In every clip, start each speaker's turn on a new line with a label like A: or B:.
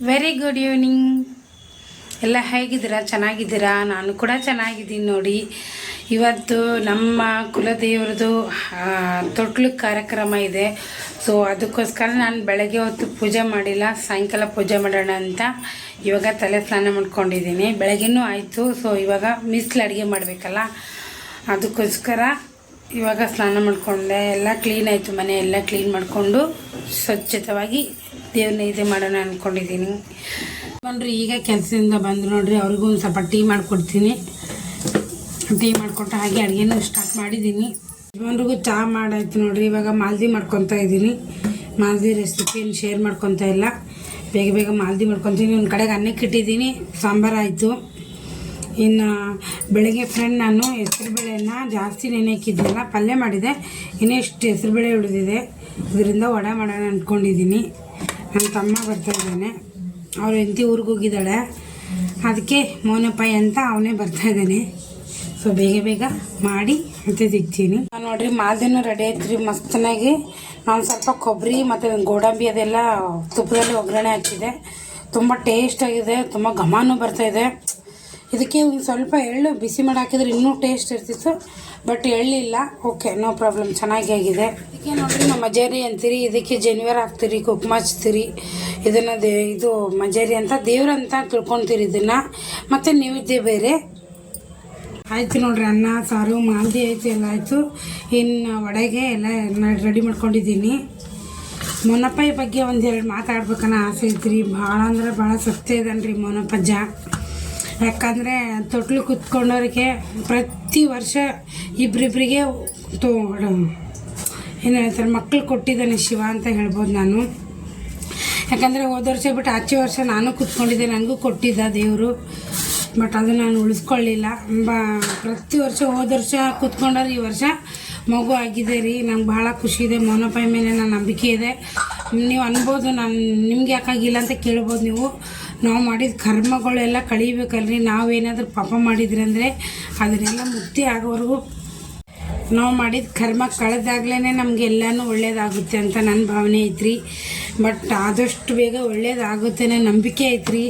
A: Very good evening. ಎಲ್ಲ ಹೇಗಿದ್ದೀರಾ? ಚೆನ್ನಾಗಿದ್ದೀರಾ? ನಾನು ಕೂಡ ಚೆನ್ನಾಗಿದ್ದೀನಿ ನೋಡಿ. ಇವತ್ತು ನಮ್ಮ ಕುಲದೇವ್ರದ್ದು ತೊಟ್ಲು ಕಾರ್ಯಕ್ರಮ ಇದೆ. ಸೊ ಅದಕ್ಕೋಸ್ಕರ ನಾನು ಬೆಳಗ್ಗೆ ಹೊತ್ತು ಪೂಜೆ ಮಾಡಿಲ್ಲ, ಸಾಯಂಕಾಲ ಪೂಜೆ ಮಾಡೋಣ ಅಂತ ಇವಾಗ ತಲೆ ಸ್ನಾನ ಮಾಡ್ಕೊಂಡಿದ್ದೀನಿ. ಬೆಳಗ್ಗೆನೂ ಆಯಿತು. ಸೊ ಇವಾಗ ಮಿಸ್ಲು ಅಡುಗೆ ಮಾಡಬೇಕಲ್ಲ, ಅದಕ್ಕೋಸ್ಕರ ಇವಾಗ ಸ್ನಾನ ಮಾಡಿಕೊಂಡೆ. ಎಲ್ಲ ಕ್ಲೀನ್ ಆಯಿತು, ಮನೆ ಎಲ್ಲ ಕ್ಲೀನ್ ಮಾಡಿಕೊಂಡು ಸ್ವಚ್ಛತವಾಗಿ ದೇವ್ರನ್ನ ಇದು ಮಾಡೋಣ ಅಂದ್ಕೊಂಡಿದ್ದೀನಿ ನೋಡ್ರಿ. ಈಗ ಕೆಲಸದಿಂದ ಬಂದು ನೋಡ್ರಿ, ಅವ್ರಿಗೂ ಒಂದು ಸ್ವಲ್ಪ ಟೀ ಮಾಡಿಕೊಡ್ತೀನಿ. ಟೀ ಮಾಡಿಕೊಟ್ಟು ಹಾಗೆ ಅಡುಗೆನೂ ಸ್ಟಾರ್ಟ್ ಮಾಡಿದ್ದೀನಿ. ಯಜಮಾನ್ರಿಗೂ ಚಹಾ ಮಾಡಾಯ್ತು ನೋಡ್ರಿ. ಇವಾಗ ಮಾಲ್ದಿ ಮಾಡ್ಕೊತಾ ಇದ್ದೀನಿ. ಮಾಲ್ದಿ ರೆಸಿಪಿಯನ್ನು ಶೇರ್ ಮಾಡ್ಕೊತಾ ಇಲ್ಲ, ಬೇಗ ಬೇಗ ಮಾಲ್ದಿ ಮಾಡ್ಕೊತೀನಿ. ಒಂದು ಕಡೆಗೆ ಅನ್ನಕ್ಕೆ ಇಟ್ಟಿದ್ದೀನಿ, ಸಾಂಬಾರು ಆಯಿತು. ಇನ್ನು ಬೆಳಗ್ಗೆ ಫ್ರೆಂಡ್ ನಾನು ಹೆಸರುಬೇಳೆನ ಜಾಸ್ತಿ ನೆನೆಕ್ಕಿದ್ದಿಲ್ಲ, ಪಲ್ಯ ಮಾಡಿದೆ. ಇನ್ನೂ ಇಷ್ಟು ಹೆಸರುಬೇಳೆ ಉಳಿದಿದೆ, ಇದರಿಂದ ವಡೆ ಮಾಡೋಣ ಅಂದ್ಕೊಂಡಿದ್ದೀನಿ. ನನ್ನ ತಮ್ಮ ಬರ್ತಾಯಿದ್ದಾನೆ, ಅವ್ರು ಹೆಂಡತಿ ಊರಿಗೆ ಹೋಗಿದ್ದಾಳೆ, ಅದಕ್ಕೆ ಮೌನಪಾಯಿ ಅಂತ ಅವನೇ ಬರ್ತಾಯಿದ್ದಾನೆ. ಸೊ ಬೇಗ ಬೇಗ ಮಾಡಿ ಮತ್ತೆ ತಿಕ್ತೀನಿ. ನಾನು ನೋಡ್ರಿ ಮಾಲ್ದಿನೂ ರೆಡಿ ಆಯ್ತು ಮಸ್ತನಾಗಿ. ನಾನು ಸ್ವಲ್ಪ ಕೊಬ್ಬರಿ ಮತ್ತು ಗೋಡಂಬಿ ಅದೆಲ್ಲ ತುಪ್ಪದಲ್ಲಿ ಒಗ್ಗರಣೆ ಹಾಕಿದೆ. ತುಂಬ ಟೇಸ್ಟಾಗಿದೆ, ತುಂಬ ಘಮನೂ ಬರ್ತಾಯಿದೆ. ಇದಕ್ಕೆ ಒಂದು ಸ್ವಲ್ಪ ಎಳ್ಳು ಬಿಸಿ ಮಾಡಿ ಹಾಕಿದ್ರೆ ಇನ್ನೂ ಟೇಸ್ಟ್ ಇರ್ತಿತ್ತು, ಬಟ್ ಎಳ್ಳಿಲ್ಲ. ಓಕೆ, ನೋ ಪ್ರಾಬ್ಲಮ್, ಚೆನ್ನಾಗಿ ಆಗಿದೆ. ಇದಕ್ಕೆ ನೋಡಿರಿ ನಾವು ಮಜೇರಿ ಅಂತೀರಿ, ಇದಕ್ಕೆ ಜನಿವಾರ ಹಾಕ್ತೀರಿ, ಕುಕ್ಮ ಹಚ್ತೀರಿ. ಇದನ್ನು ಇದು ಮಜೇರಿ ಅಂತ ದೇವ್ರಂತ ತಿಳ್ಕೊತೀರಿ ಇದನ್ನು. ಮತ್ತು ನೈವೇದ್ಯ ಬೇರೆ ಆಯಿತು ನೋಡ್ರಿ. ಅನ್ನ ಸಾರು ಮಾಲ್ದಿ ಆಯಿತು, ಎಲ್ಲ ಆಯಿತು. ಇನ್ನು ವಡೆಗೆ ಎಲ್ಲ ರೆಡಿ ಮಾಡ್ಕೊಂಡಿದ್ದೀನಿ. ಮೊನ್ನಪ್ಪಾಯಿ ಬಗ್ಗೆ ಒಂದೆರಡು ಮಾತಾಡ್ಬೇಕನ್ನೋ ಆಸೆ ಐತ್ರಿ. ಭಾಳ ಅಂದ್ರೆ ಭಾಳ ಸತ್ಯ ಇದನ್ರಿ ಮೊನ್ನಪ್ಪಜ್ಜ. ಯಾಕಂದರೆ ತೊಟ್ಲು ಕುತ್ಕೊಂಡವ್ರಿಗೆ ಪ್ರತಿ ವರ್ಷ ಇಬ್ಬರಿಬ್ಬರಿಗೆ ಏನು ಹೇಳ್ತಾರೆ ಮಕ್ಕಳು ಕೊಟ್ಟಿದ್ದಾನೆ ಶಿವ ಅಂತ ಹೇಳ್ಬೋದು ನಾನು. ಯಾಕಂದರೆ ಹೋದ ವರ್ಷ ಬಿಟ್ಟು ಆಚೆ ವರ್ಷ ನಾನು ಕುತ್ಕೊಂಡಿದ್ದೆ, ನನಗೂ ಕೊಟ್ಟಿದ್ದ ದೇವರು. ಬಟ್ ಅದು ನಾನು ಉಳಿಸ್ಕೊಳ್ಳಿಲ್ಲ. ಪ್ರತಿ ವರ್ಷ ಹೋದ ವರ್ಷ ಕೂತ್ಕೊಂಡ್ರೆ ಈ ವರ್ಷ ಮಗು ಆಗಿದೆ ರೀ. ನಂಗೆ ಭಾಳ ಖುಷಿ ಇದೆ. ಮೌನಪಾಯಿ ಮೇಲೆ ನನ್ನ ನಂಬಿಕೆ ಇದೆ. ನೀವು ಅನ್ಬೋದು, ನಾನು ನಿಮ್ಗೆ ಯಾಕಾಗಿಲ್ಲ ಅಂತ ಕೇಳ್ಬೋದು ನೀವು. ನಾವು ಮಾಡಿದ ಕರ್ಮಗಳೆಲ್ಲ ಕಳೀಬೇಕಲ್ರಿ. ನಾವೇನಾದರೂ ಪಾಪ ಮಾಡಿದ್ರಿ ಅಂದರೆ ಅದನ್ನೆಲ್ಲ ಮುಕ್ತಿ ಆಗೋವರೆಗೂ ನಾವು ಮಾಡಿದ ಕರ್ಮ ಕಳೆದಾಗ್ಲೇ ನಮಗೆಲ್ಲನೂ ಒಳ್ಳೇದಾಗುತ್ತೆ ಅಂತ ನನ್ನ ಭಾವನೆ ಐತ್ರಿ. ಬಟ್ ಆದಷ್ಟು ಬೇಗ ಒಳ್ಳೇದಾಗುತ್ತೆ ಅನ್ನೋ ನಂಬಿಕೆ ಐತ್ರಿ.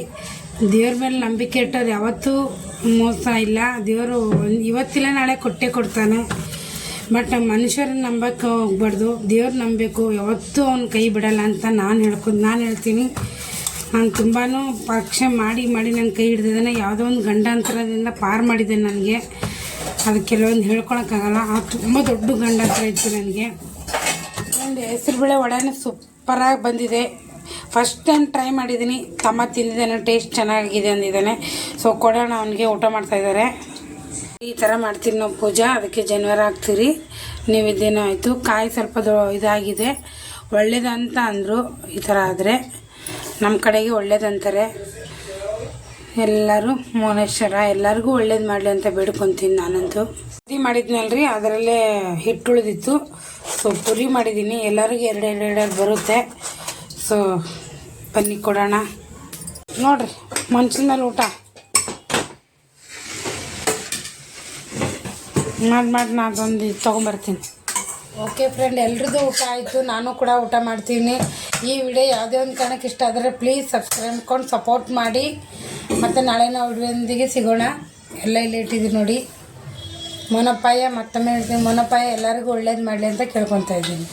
A: ದೇವ್ರ ಮೇಲೆ ನಂಬಿಕೆ ಇಟ್ಟೋರು ಯಾವತ್ತೂ ಮೋಸ ಇಲ್ಲ. ದೇವರು ಇವತ್ತಿಲ್ಲ ನಾಳೆ ಕೊಟ್ಟೇ ಕೊಡ್ತಾನೆ. ಬಟ್ ಮನುಷ್ಯರನ್ನ ನಂಬಕ್ಕೆ ಹೋಗ್ಬಾರ್ದು, ದೇವ್ರು ನಂಬಬೇಕು. ಯಾವತ್ತೂ ಅವ್ನ ಕೈ ಬಿಡಲ್ಲ ಅಂತ ನಾನು ಹೇಳ್ತೀನಿ. ನಾನು ತುಂಬಾ ಪರೀಕ್ಷೆ ಮಾಡಿ ನನ್ನ ಕೈ ಹಿಡ್ದಿದ್ದಾನೆ. ಯಾವುದೋ ಒಂದು ಗಂಡಾಂತರದಿಂದ ಪಾರು ಮಾಡಿದೆ ನನಗೆ. ಅದು ಕೆಲವೊಂದು ಹೇಳ್ಕೊಳಕ್ಕಾಗಲ್ಲ. ಆ ತುಂಬ ದೊಡ್ಡ ಗಂಡಾಂತರ ಇತ್ತು ನನಗೆ. ಒಂದು ಹೆಸರುಬೇಳೆ ವಡೆನೂ ಸೂಪರಾಗಿ ಬಂದಿದೆ. ಫಸ್ಟ್ ಟೈಮ್ ಟ್ರೈ ಮಾಡಿದ್ದೀನಿ. ತಮ್ಮ ತಿಂದಿದ್ದಾನೆ, ಟೇಸ್ಟ್ ಚೆನ್ನಾಗಿದೆ ಅಂದಿದ್ದಾನೆ. ಸೊ ಕೊಡೋಣ ಅವನಿಗೆ. ಊಟ ಮಾಡ್ತಾಯಿದ್ದಾರೆ. ಈ ಥರ ಮಾಡ್ತೀವಿ ನಾವು ಪೂಜೆ. ಅದಕ್ಕೆ ಜನಿವಾರ ಹಾಕ್ತೀರಿ. ನೈವೇದ್ಯನೂ ಆಯಿತು. ಕಾಯಿ ಸ್ವಲ್ಪ ಇದಾಗಿದೆ, ಒಳ್ಳೇದಂತ ಅಂದರು. ಈ ಥರ ಆದರೆ ನಮ್ಮ ಕಡೆಗೆ ಒಳ್ಳೇದಂತಾರೆ. ಎಲ್ಲರೂ ಮೌನೇಶ್ವರ ಎಲ್ಲರಿಗೂ ಒಳ್ಳೇದು ಮಾಡಲಿ ಅಂತ ಬೇಡ್ಕೊತೀನಿ. ನಾನಂತೂ ಪುರಿ ಮಾಡಿದ್ನಲ್ರಿ, ಅದರಲ್ಲೇ ಹಿಟ್ಟು ಉಳಿದಿತ್ತು. ಸೊ ಪುರಿ ಮಾಡಿದ್ದೀನಿ. ಎಲ್ಲರಿಗೂ ಎರಡು ಬರುತ್ತೆ. ಸೊ ಬನ್ನಿ ಕೊಡೋಣ. ನೋಡಿರಿ ಮನ್ಸಿನ ಮೇಲೆ ಊಟ ಮಾಡಿ ನಾನು ಅದೊಂದು ತೊಗೊಂಬರ್ತೀನಿ. ಓಕೆ ಫ್ರೆಂಡ್, ಎಲ್ರದ್ದು ಊಟ ಆಯಿತು. ನಾನು ಕೂಡ ಊಟ ಮಾಡ್ತೀನಿ. ಈ ವಿಡಿಯೋ ಯಾವುದೇ ಒಂದು ಕಾರಣಕ್ಕೆ ಇಷ್ಟ ಆದರೆ ಪ್ಲೀಸ್ ಸಬ್ಸ್ಕ್ರೈಬ್ ಮಾಡ್ಕೊಂಡು ಸಪೋರ್ಟ್ ಮಾಡಿ. ಮತ್ತು ನಾಳೆ ನಾವು ವಿಡಿಯೋದೊಂದಿಗೆ ಸಿಗೋಣ. ಎಲ್ಲ ಇಲ್ಲಿ ಇಟ್ಟಿದ್ದೀನಿ ನೋಡಿ. ಮೌನಪ್ಪಾಯ ಮತ್ತೊಮ್ಮೆ ಹೇಳ್ತೀನಿ, ಮೌನಪ್ಪಾಯ ಎಲ್ಲರಿಗೂ ಒಳ್ಳೇದು ಮಾಡಲಿ ಅಂತ ಕೇಳ್ಕೊತಾ ಇದ್ದೀನಿ.